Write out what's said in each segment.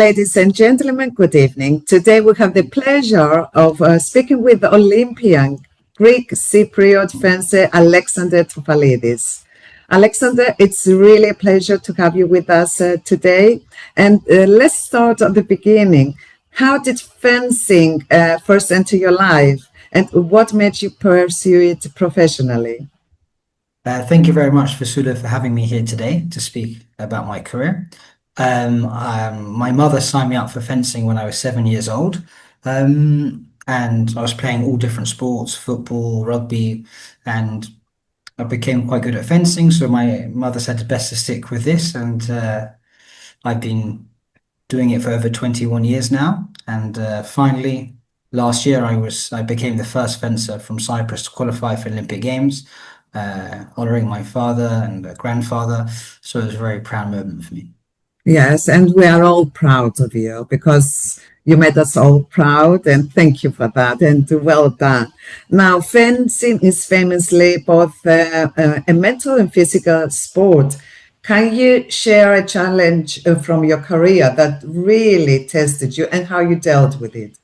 Ladies and gentlemen, good evening. Today we have the pleasure of speaking with the Olympian Greek Cypriot fencer Alexander Tofalides. Alexander, it's really a pleasure to have you with us today. And let's start at the beginning. How did fencing first enter your life, and what made you pursue it professionally? Thank you very much, Vasula, for having me here today to speak about my career. My mother signed me up for fencing when I was 7 years old, and I was playing all different sports, football, rugby, and I became quite good at fencing. So my mother said it's best to stick with this, and I've been doing it for over 21 years now. And finally, last year, I became the first fencer from Cyprus to qualify for Olympic Games, honoring my father and grandfather. So it was a very proud moment for me. Yes, and we are all proud of you because you made us all proud, and thank you for that, and well done. Now, fencing is famously both a mental and physical sport. Can you share a challenge from your career that really tested you and how you dealt with it?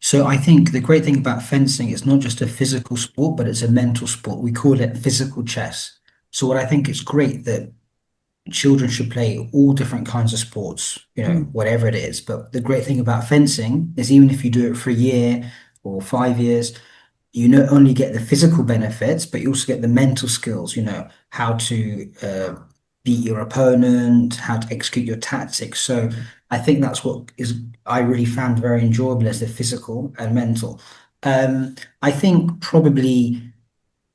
So I think the great thing about fencing is not just a physical sport, but it's a mental sport. We call it physical chess. So what I think is great that children should play all different kinds of sports, whatever it is. But the great thing about fencing is even if you do it for a year or 5 years, you not only get the physical benefits, but you also get the mental skills, how to beat your opponent, how to execute your tactics. So I think that's what I really found very enjoyable, as the physical and mental. I think probably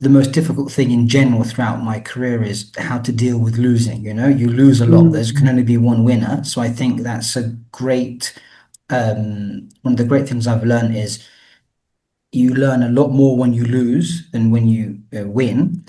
the most difficult thing in general throughout my career is how to deal with losing. You lose a lot. There can only be one winner. So I think that's a great, one of the great things I've learned is you learn a lot more when you lose than when you win.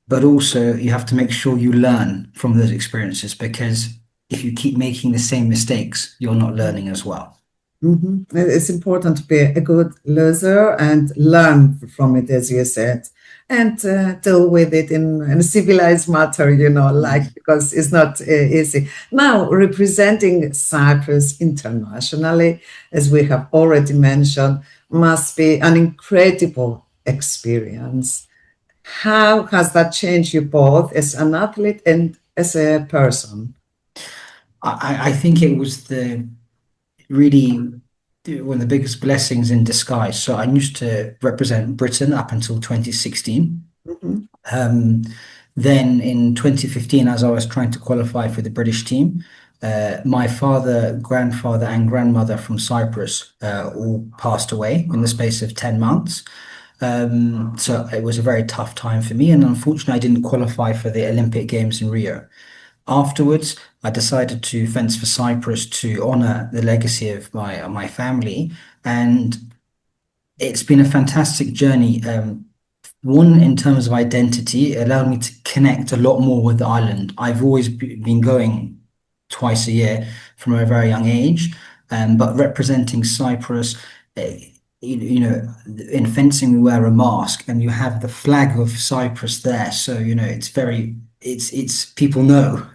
But also you have to make sure you learn from those experiences, because if you keep making the same mistakes, you're not learning as well. It's important to be a good loser and learn from it, as you said, and deal with it in a civilized manner, because it's not easy. Now, representing Cyprus internationally, as we have already mentioned, must be an incredible experience. How has that changed you both as an athlete and as a person? I think it was really one of the biggest blessings in disguise. So I used to represent Britain up until 2016. Then in 2015, as I was trying to qualify for the British team, my father, grandfather, and grandmother from Cyprus all passed away in the space of 10 months. So it was a very tough time for me, and unfortunately I didn't qualify for the Olympic Games in Rio. Afterwards, I decided to fence for Cyprus to honor the legacy of my family, and it's been a fantastic journey. One, in terms of identity, it allowed me to connect a lot more with the island. I've always been going twice a year from a very young age, but representing Cyprus, in fencing we wear a mask and you have the flag of Cyprus there, so it's people know,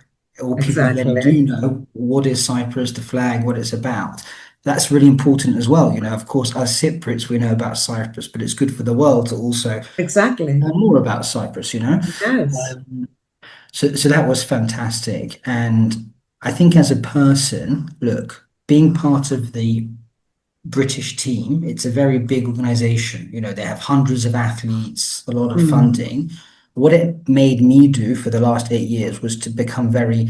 or people then do know what is Cyprus, the flag, what it's about. That's really important as well. Of course, as Cypriots, we know about Cyprus, but it's good for the world to also know more about Cyprus. Yes. So that was fantastic. And I think as a person, look, being part of the British team, it's a very big organization. They have hundreds of athletes, a lot of funding. What it made me do for the last 8 years was to become very,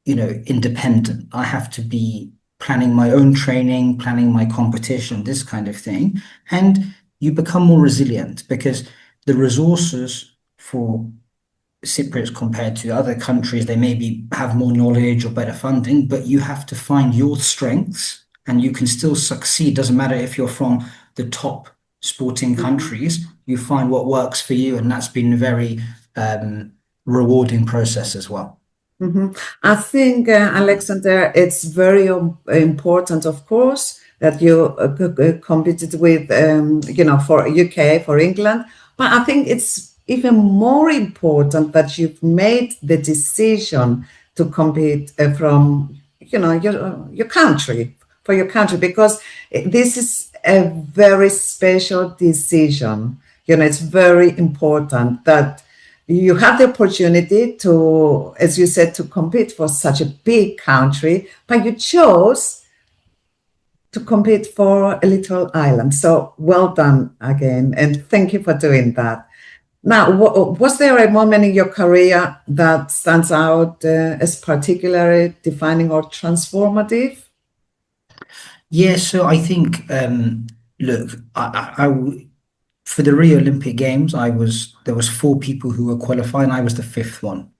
independent. I have to be planning my own training, planning my competition, this kind of thing. And you become more resilient because the resources for Cypriots compared to other countries, they maybe have more knowledge or better funding, but you have to find your strengths and you can still succeed. Doesn't matter if you're from the top sporting countries, you find what works for you, and that's been a very rewarding process as well. I think, Alexander, it's very important, of course, that you competed with, for UK, for England, but I think it's even more important that you've made the decision to compete from your country, for your country, because this is a very special decision. It's very important that you have the opportunity to, as you said, to compete for such a big country, but you chose to compete for a little island. So well done again, and thank you for doing that. Now, was there a moment in your career that stands out as particularly defining or transformative? Yeah, so I think, look, for the Rio Olympic Games, there was 4 people who were qualified, and I was the 5th one.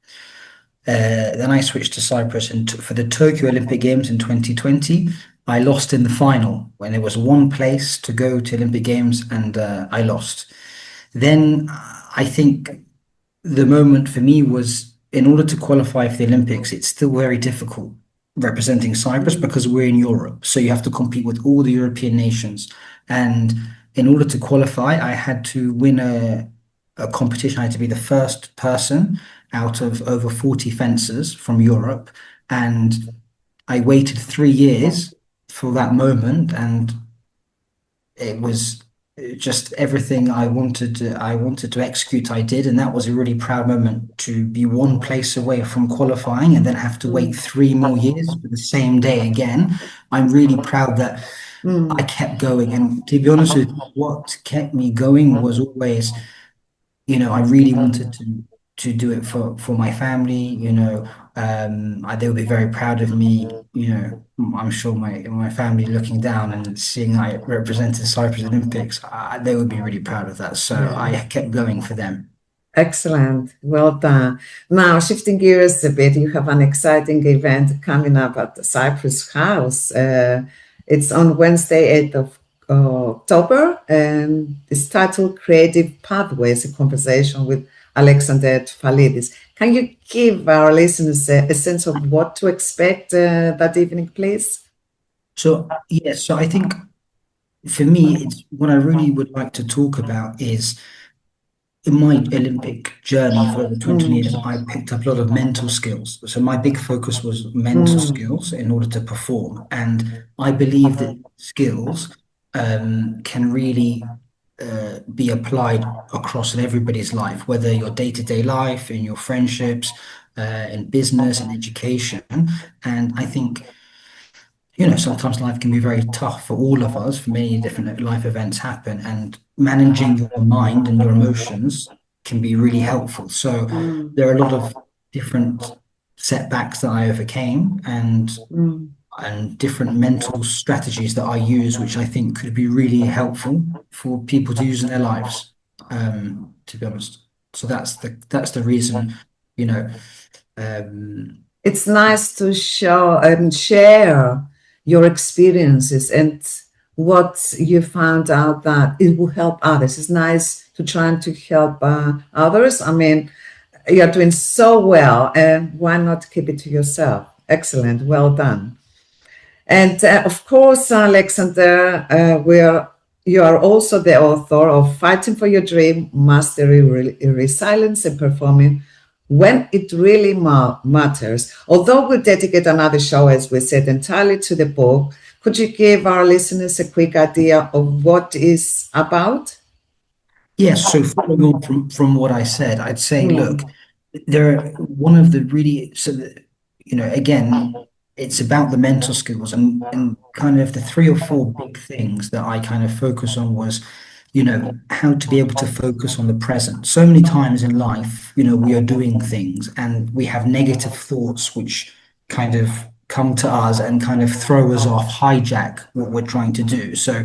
Then I switched to Cyprus, and for the Tokyo Olympic Games in 2020, I lost in the final when there was 1 place to go to Olympic Games, and I lost. Then I think the moment for me was, in order to qualify for the Olympics, it's still very difficult representing Cyprus because we're in Europe. So you have to compete with all the European nations. And in order to qualify, I had to win a competition. I had to be the first person out of over 40 fencers from Europe. And I waited 3 years for that moment, and it was just everything I wanted to execute, I did. And that was a really proud moment, to be 1 place away from qualifying and then have to wait 3 more years for the same day again. I'm really proud that I kept going. And to be honest with you, what kept me going was always, I really wanted to do it for my family. They would be very proud of me. I'm sure my family looking down and seeing I represented Cyprus Olympics, they would be really proud of that. So I kept going for them. Excellent. Well done. Now, shifting gears a bit, you have an exciting event coming up at the Cyprus House. It's on Wednesday, 8th of October, and it's titled Creative Pathways, a conversation with Alexander Tofalides. Can you give our listeners a sense of what to expect that evening, please? So, yes, so I think for me, it's what I really would like to talk about is, in my Olympic journey for over 20 years, I picked up a lot of mental skills. So my big focus was mental skills in order to perform. And I believe that skills can really be applied across in everybody's life, whether your day-to-day life, in your friendships, in business and education. And I think, sometimes life can be very tough for all of us, for many different life events happen, and managing your mind and your emotions can be really helpful. So there are a lot of different setbacks that I overcame, and different mental strategies that I use, which I think could be really helpful for people to use in their lives, to be honest. So that's the reason, It's nice to show and share your experiences and what you found out that it will help others. It's nice to try to help others. I mean, you're doing so well, and why not keep it to yourself? Excellent. Well done. And of course, Alexander, you are also the author of Fighting for Your Dream, Mastering Resilience and Performing When It Really Matters. Although we'll dedicate another show, as we said, entirely to the book, could you give our listeners a quick idea of what it's about? Yes, so following on from what I said, I'd say, look, one of the really, again, it's about the mental skills, and kind of the 3 or 4 big things that I kind of focus on was, how to be able to focus on the present. So many times in life, we are doing things and we have negative thoughts which kind of come to us and kind of throw us off, hijack what we're trying to do. So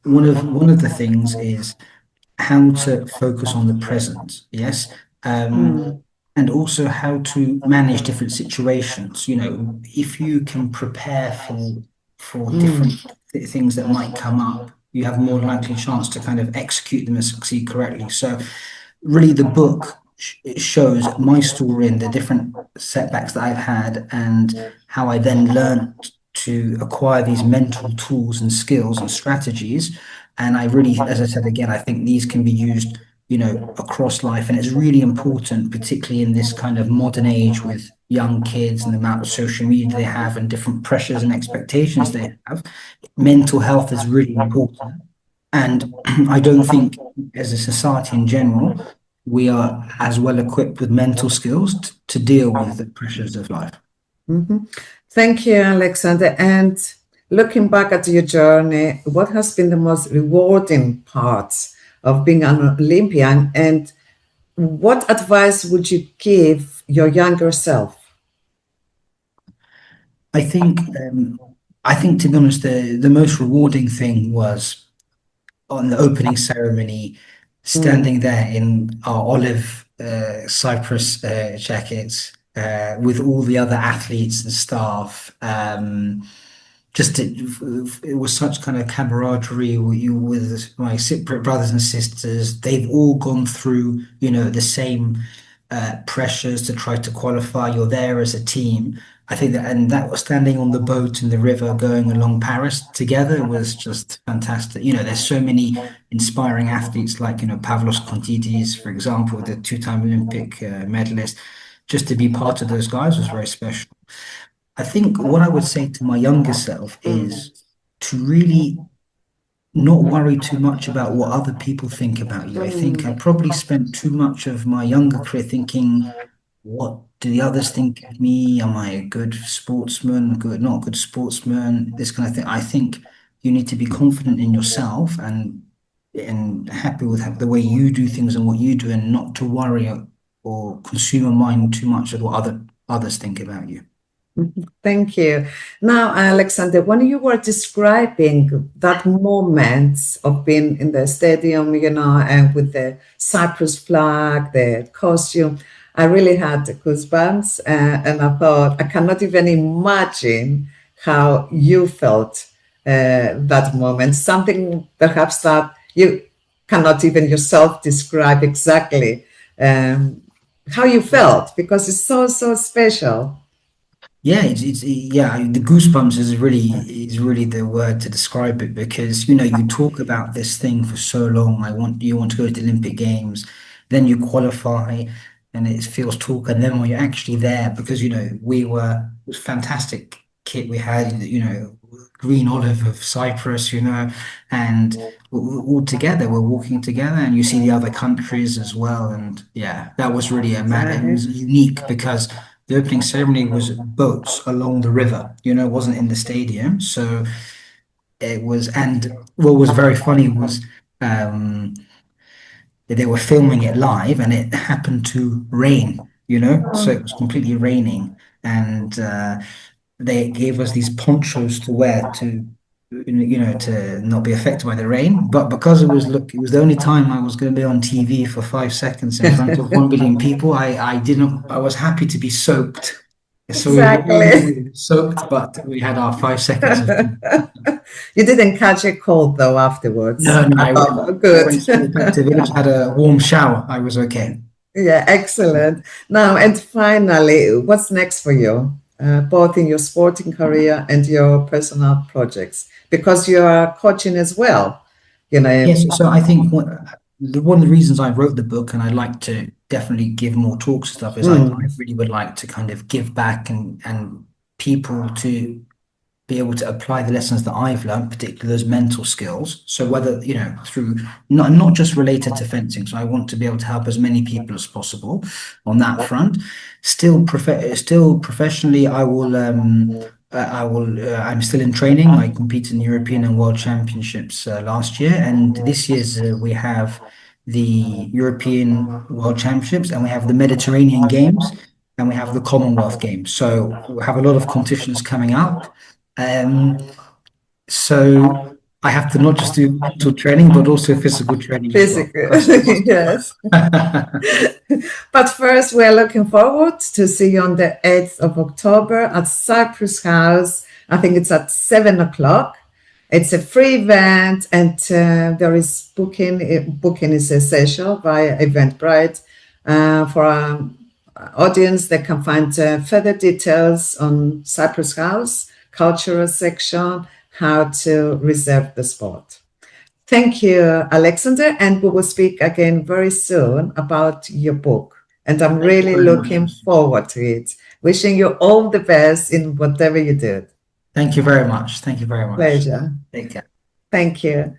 one of the things is how to focus on the present. Yes. And also how to manage different situations. If you can prepare for different things that might come up, you have more likely chance to kind of execute them and succeed correctly. So really the book shows my story and the different setbacks that I've had, and how I then learned to acquire these mental tools and skills and strategies. And I really, as I said again, I think these can be used, you know, across life. And it's really important, particularly in this kind of modern age with young kids and the amount of social media they have and different pressures and expectations they have. Mental health is really important. And I don't think as a society in general, we are as well equipped with mental skills to deal with the pressures of life. Thank you, Alexander. And looking back at your journey, what has been the most rewarding parts of being an Olympian, and what advice would you give your younger self? I think to be honest, the most rewarding thing was on the opening ceremony, standing there in our olive cypress jackets with all the other athletes and staff. It was such kind of camaraderie with my brothers and sisters. They've all gone through, you know, the same pressures to try to qualify. You're there as a team. I think that was standing on the boat in the river going along Paris together was just fantastic. You know, there's so many inspiring athletes like, you know, Pavlos Kontidis, for example, the two-time Olympic medalist. Just to be part of those guys was very special. I think what I would say to my younger self is to really not worry too much about what other people think about you. I think I probably spent too much of my younger career thinking, what do the others think of me? Am I a good sportsman? Not good sportsman? This kind of thing. I think you need to be confident in yourself and happy with the way you do things and what you do, and not to worry or consume your mind too much of what others think about you. Thank you. Now, Alexander, when you were describing that moment of being in the stadium, you know, and with the Cyprus flag, the costume, I really had goosebumps, and I thought, I cannot even imagine how you felt that moment, something perhaps that you cannot even yourself describe exactly how you felt, because it's so special. Yeah, the goosebumps is really the word to describe it, because, you know, you talk about this thing for so long. You want to go to the Olympic Games, then you qualify, and it feels talk, and then when you're actually there, because, you know, it was fantastic kit we had, you know, green olive of Cyprus, you know, and all together, we're walking together, and you see the other countries as well. And yeah, that was really it was unique, because the opening ceremony was boats along the river, you know, it wasn't in the stadium. So it was, and what was very funny was they were filming it live, and it happened to rain, you know, so it was completely raining, and they gave us these ponchos to wear to, you know, to not be affected by the rain. But because it was the only time I was going to be on TV for 5 seconds in front of 1 billion people, I was happy to be soaked. So exactly. We were soaked, but we had our 5 seconds. You didn't catch a cold though afterwards? No, I went back to the village, had a warm shower. I was okay. Yeah, excellent. Now, and finally, what's next for you, both in your sporting career and your personal projects? Because you are coaching as well, you know. Yes, so I think one of the reasons I wrote the book, and I like to definitely give more talks and stuff, is I really would like to kind of give back and people to be able to apply the lessons that I've learned, particularly those mental skills. So whether, you know, through not just related to fencing. So I want to be able to help as many people as possible on that front. Still professionally, I'm still in training. I competed in European and World Championships last year, and this year's we have the European World Championships, and we have the Mediterranean Games, and we have the Commonwealth Games. So we have a lot of competitions coming up. So I have to not just do mental training, but also physical training. Physical, yes. But first, we're looking forward to see you on the 8th of October at Cyprus House. I think it's at 7 o'clock. It's a free event, and there is booking. Booking is essential via Eventbrite. For our audience, they can find further details on Cyprus House cultural section, how to reserve the spot. Thank you, Alexander, and we will speak again very soon about your book. And I'm really looking forward to it. Wishing you all the best in whatever you do. Thank you very much. Thank you very much. Pleasure. Take care. Thank you.